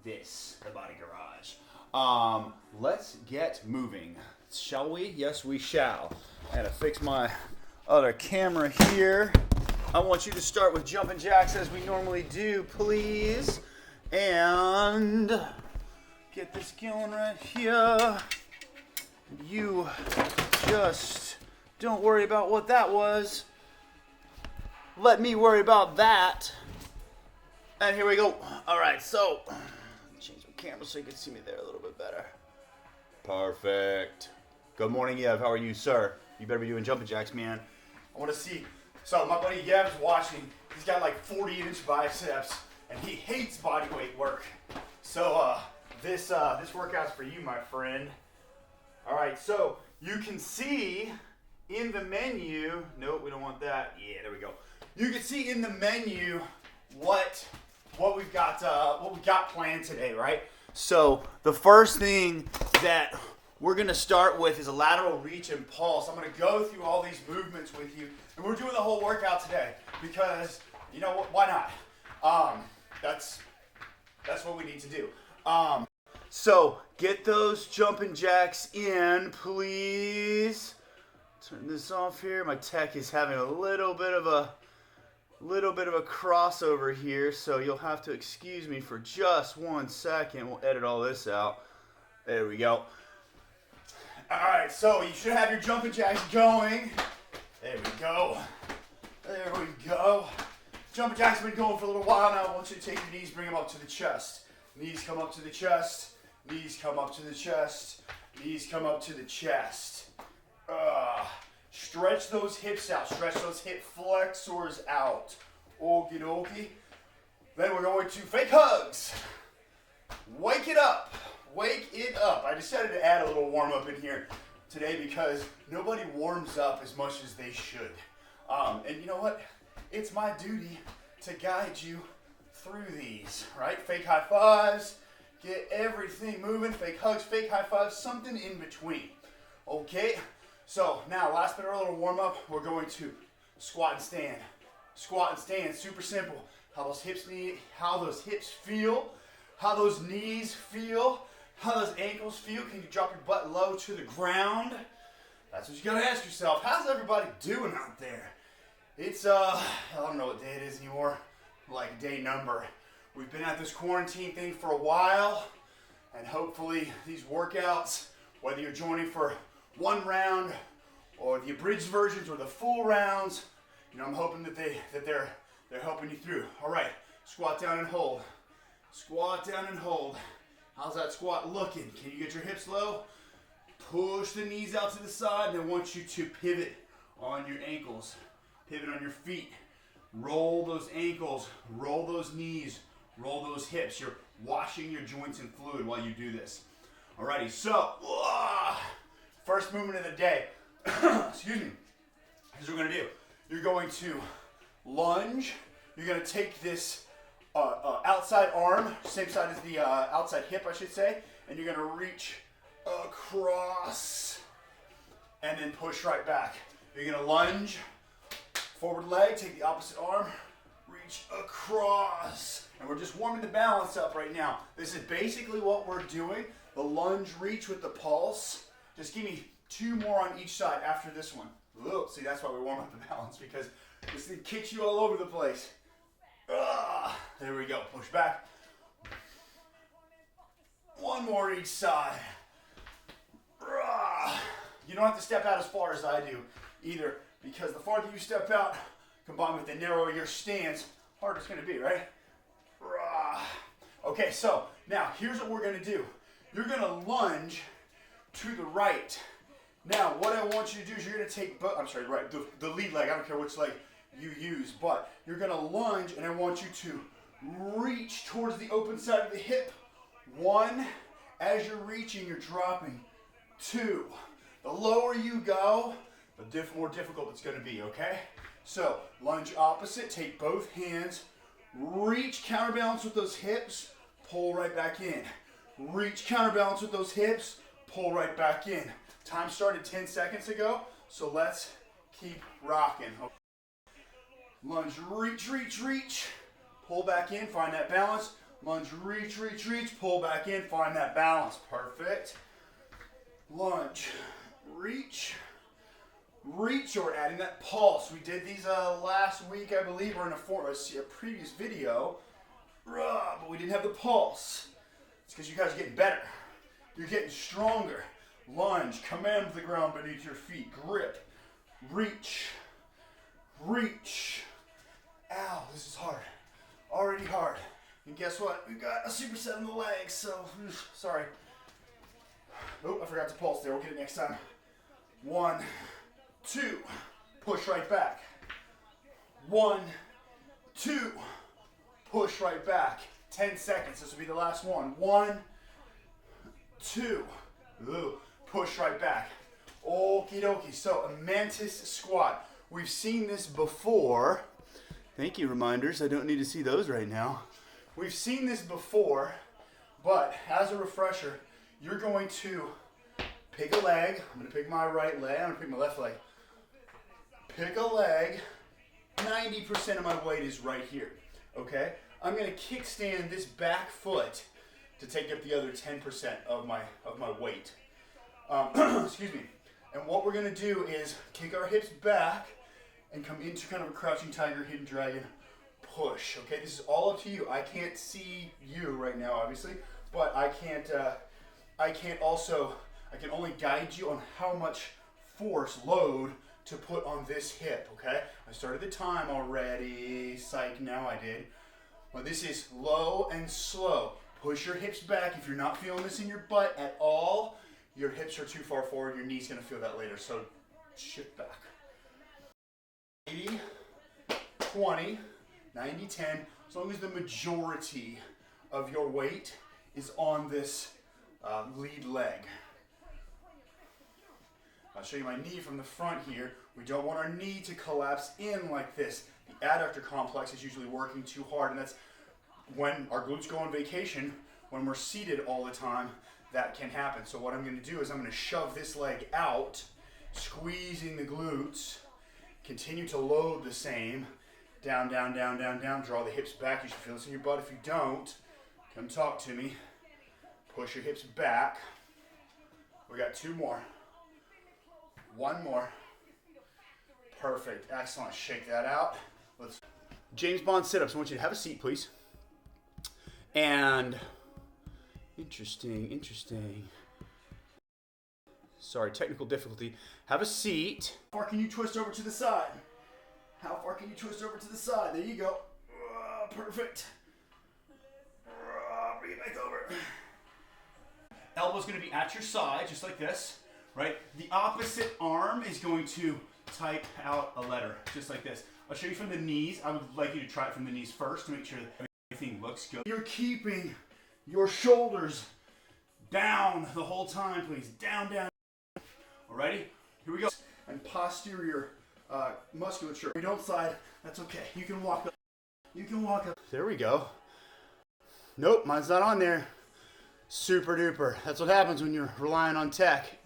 this, the body garage. Let's get moving. Shall we? Yes, we shall. I gotta fix my other camera here. I want you to start with jumping jacks as we normally do, please. And get this going right here. You just don't worry about what that was. Let me worry about that. And here we go. All right, so change my camera so you can see me there a little bit better. Perfect. Good morning, Yev. How are you, sir? You better be doing jumping jacks, man. I want to see. So my buddy Yev's watching. He's got like 40-inch biceps, and he hates body weight work. So this workout's for you, my friend. All right, so you can see in the menu. Nope, we don't want that. Yeah, there we go. You can see in the menu what we've got planned today, right? So the first thing that we're gonna start with is a lateral reach and pulse. I'm gonna go through all these movements with you, and we're doing the whole workout today because you know what? Why not? That's what we need to do. So get those jumping jacks in, please. Turn this off here. My tech is having a little bit of a crossover here, so you'll have to excuse me for just 1 second. We'll edit all this out. There we go. All right, so you should have your jumping jacks going. There we go. There we go. Jumping jacks have been going for a little while now. I want you to take your knees, bring them up to the chest. Knees come up to the chest. Knees come up to the chest. Knees come up to the chest. Stretch those hips out. Stretch those hip flexors out. Okie dokie. Then we're going to fake hugs. Wake it up. Wake it up. I decided to add a little warm up in here today because nobody warms up as much as they should. And you know what? It's my duty to guide you through these, right? Fake high fives. Get everything moving. Fake hugs, fake high fives, something in between. Okay? So now, last bit of a little warm up, we're going to squat and stand. Squat and stand, super simple. How those hips feel, how those knees feel, how those ankles feel. Can you drop your butt low to the ground? That's what you gotta ask yourself. How's everybody doing out there? It's, I don't know what day it is anymore, like day number. We've been at this quarantine thing for a while, and hopefully these workouts, whether you're joining for one round or the abridged versions or the full rounds, you know, I'm hoping that they're helping you through. All right, squat down and hold. Squat down and hold. How's that squat looking? Can you get your hips low? Push the knees out to the side, and I want you to pivot on your ankles. Pivot on your feet. Roll those ankles, roll those knees, roll those hips. You're washing your joints in fluid while you do this. Alrighty, so first movement of the day. Excuse me. Here's what we're gonna do. You're going to lunge. You're gonna take this outside arm, same side as the outside hip, I should say, and you're gonna reach across and then push right back. You're gonna lunge, forward leg, take the opposite arm, reach across. And we're just warming the balance up right now. This is basically what we're doing. The lunge reach with the pulse. Just give me 2 more on each side after this one. Ooh, see, that's why we warm up the balance, because this thing kicks you all over the place. There we go. Push back. 1 more each side. You don't have to step out as far as I do either, because the farther you step out, combined with the narrower your stance, harder it's going to be, right? Okay, so now here's what we're going to do. You're going to lunge to the right. Now, what I want you to do is you're going to take, the lead leg. I don't care which leg you use, but you're going to lunge, and I want you to reach towards the open side of the hip. 1, as you're reaching, you're dropping. 2, the lower you go, the more difficult it's going to be, okay? So, lunge opposite, take both hands, reach, counterbalance with those hips, pull right back in. Reach, counterbalance with those hips, pull right back in. Time started 10 seconds ago, so let's keep rocking. Lunge, reach, reach, reach. Pull back in, find that balance. Lunge, reach, reach, reach, pull back in, find that balance. Perfect. Lunge, reach, reach, or adding that pulse. We did these last week, I believe, or in a previous video, but we didn't have the pulse. It's because you guys are getting better. You're getting stronger. Lunge, command the ground beneath your feet. Grip, reach, reach. Ow, this is hard. Already hard. And guess what? We've got a superset on the legs, so sorry. Oh, I forgot to pulse there. We'll get it next time. 1, 2, push right back. 1, 2, push right back. 10 seconds. This will be the last one. 1, 2, push right back. Okie dokie. So a Mantis squat. We've seen this before. Thank you, reminders. I don't need to see those right now. We've seen this before, but as a refresher, you're going to pick a leg. I'm going to pick my right leg. I'm going to pick my left leg. Pick a leg. 90% of my weight is right here. Okay? I'm going to kickstand this back foot to take up the other 10% of my weight. Excuse me. And what we're going to do is kick our hips back and come into kind of a crouching tiger, hidden dragon push. Okay, this is all up to you. I can't see you right now, obviously, but I can only guide you on how much force, load to put on this hip. Okay, I started the time already. Psych, now I did. But this is low and slow. Push your hips back. If you're not feeling this in your butt at all, your hips are too far forward. Your knee's gonna feel that later. So shift back. 80, 20, 90, 10, as long as the majority of your weight is on this lead leg. I'll show you my knee from the front here. We don't want our knee to collapse in like this. The adductor complex is usually working too hard, and that's when our glutes go on vacation, when we're seated all the time, that can happen. So what I'm going to do is I'm going to shove this leg out, squeezing the glutes. Continue to load the same. Down, down, down, down, down. Draw the hips back. You should feel this in your butt. If you don't, come talk to me. Push your hips back. We got 2 more. 1 more. Perfect. Excellent. Shake that out. Let's. James Bond sit-ups. I want you to have a seat, please. And interesting. Sorry, technical difficulty. Have a seat. How far can you twist over to the side? How far can you twist over to the side? There you go. Perfect. Bring it back over. Elbow's going to be at your side, just like this, right? The opposite arm is going to type out a letter, just like this. I'll show you from the knees. I would like you to try it from the knees first to make sure that everything looks good. You're keeping your shoulders down the whole time, please. Down, down. Alrighty? Here we go. And posterior musculature. If you don't slide, that's okay. You can walk up. You can walk up. There we go. Nope, mine's not on there. Super duper. That's what happens when you're relying on tech.